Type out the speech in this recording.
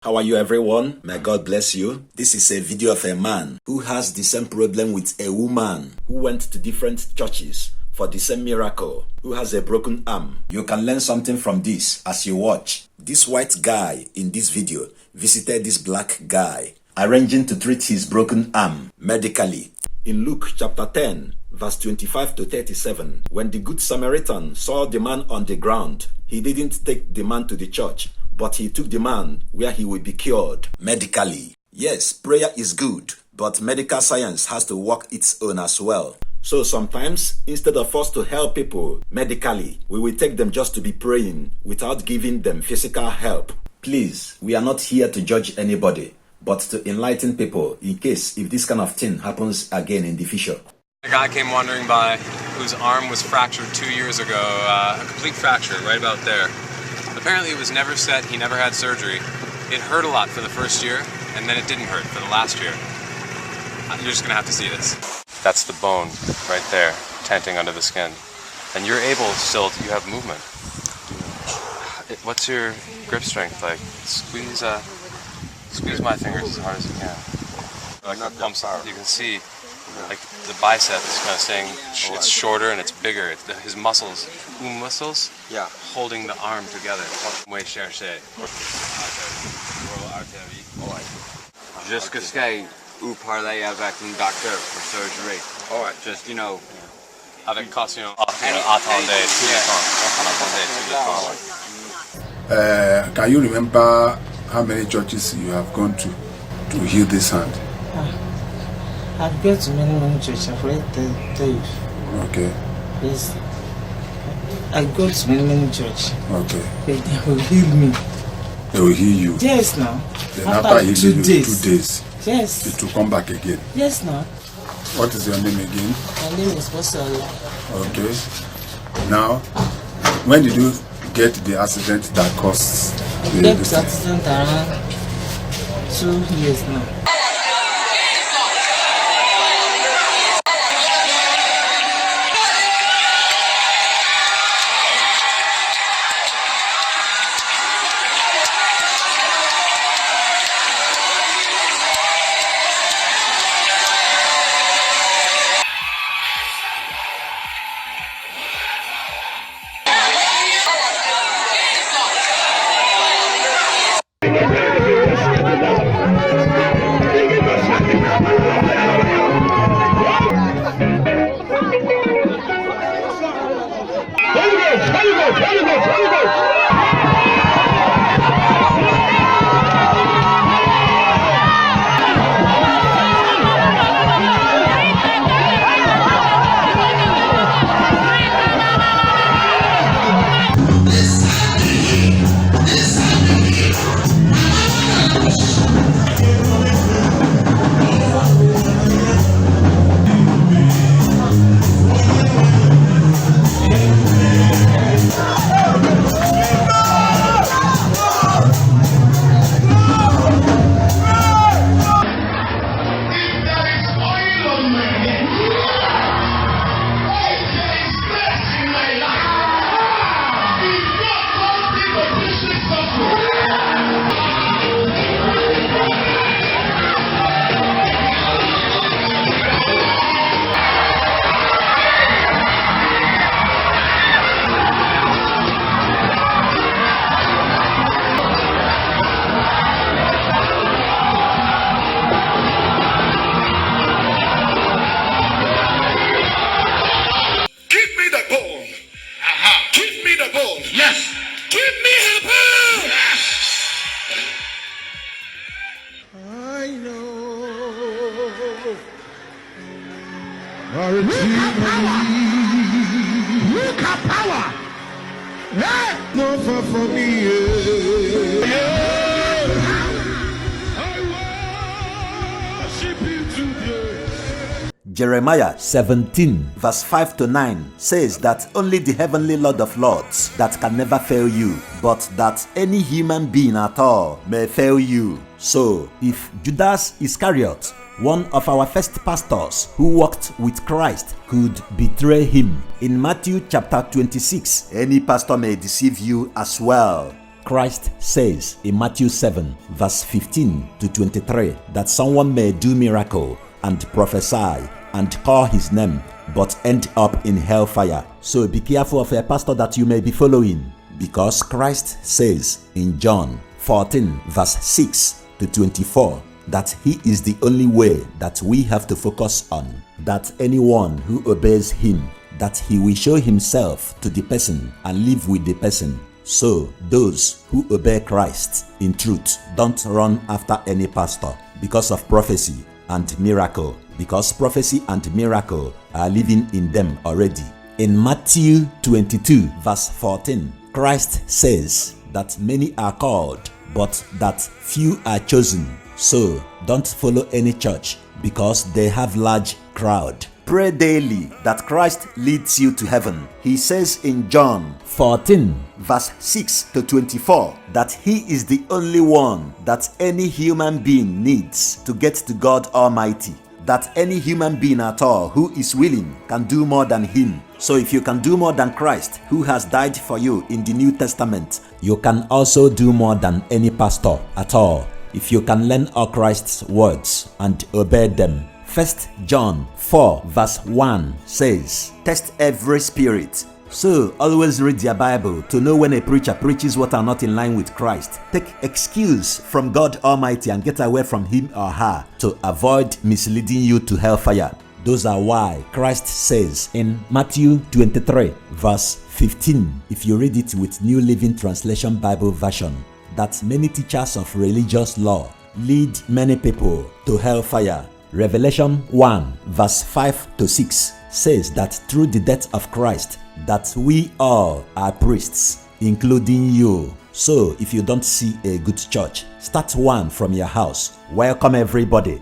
How are you, everyone? May God bless you. This is a video of a man who has the same problem with a woman who went to different churches for the same miracle, who has a broken arm. You can learn something from this as you watch. This white guy in this video visited this black guy, arranging to treat his broken arm medically. In Luke chapter 10, verse 25 to 37, when the Good Samaritan saw the man on the ground, he didn't take the man to the church, but he took the man where he would be cured medically. Yes, prayer is good, but medical science has to work its own as well. So sometimes, instead of us to help people medically, we will take them just to be praying without giving them physical help. Please, we are not here to judge anybody, but to enlighten people in case if this kind of thing happens again in the future. A guy came wandering by whose arm was fractured 2 years ago, a complete fracture right about there. Apparently it was never set, he never had surgery. It hurt a lot for the first year, and then it didn't hurt for the last year. You're just gonna have to see this. That's the bone right there, tenting under the skin. And you're able still, you have movement. What's your grip strength like? Squeeze my fingers as hard as you can. Like the pumps, you can see like the bicep is kind of saying it's shorter and it's bigger. His muscles, yeah, holding the arm together. Jusqu'à ou parler avec un docteur for surgery. All right. Just, you know, avec caution. Attendez tout le temps. Can you remember how many churches you have gone to heal this hand? I've been to many churches. I've already tell you. Okay. Yes. I go to many churches. Okay. But they will heal me. They will heal you. Yes, now. Then after healing you 2 days, yes. it will come back again. Yes, now. What is your name again? My name is Bosola. Okay. Now, when did you get the accident that caused I get the accident around 2 years now. Look at power. No for me. I worship you today. Jeremiah 17 verse 5 to 9 says that only the heavenly Lord of Lords that can never fail you, but that any human being at all may fail you. So if Judas Iscariot, one of our first pastors who walked with Christ, could betray him in Matthew chapter 26, any pastor may deceive you as well. Christ says in Matthew 7 verse 15 to 23 that someone may do miracle and prophesy and call his name but end up in hellfire. So be careful of a pastor that you may be following, because Christ says in John 14 verse 6 to 24 that he is the only way that we have to focus on, that anyone who obeys him, that he will show himself to the person and live with the person. So those who obey Christ in truth don't run after any pastor because of prophecy and miracle, because prophecy and miracle are living in them already. In Matthew 22 verse 14, Christ says that many are called, but that few are chosen. So don't follow any church because they have large crowd. Pray daily that Christ leads you to heaven. He says in John 14 verse 6 to 24 that he is the only one that any human being needs to get to God Almighty. That any human being at all who is willing can do more than him. So if you can do more than Christ, who has died for you in the New Testament, you can also do more than any pastor at all, if you can learn all Christ's words and obey them. 1 John 4 verse 1 says, test every spirit. So always read your Bible to know when a preacher preaches what are not in line with Christ. Take excuse from God Almighty and get away from him or her to avoid misleading you to hellfire. Those are why Christ says in Matthew 23 verse 15, if you read it with New Living Translation Bible version, that many teachers of religious law lead many people to hellfire. Revelation 1 verse 5 to 6 says that through the death of Christ that we all are priests, including you. So if you don't see a good church, start one from your house. Welcome everybody.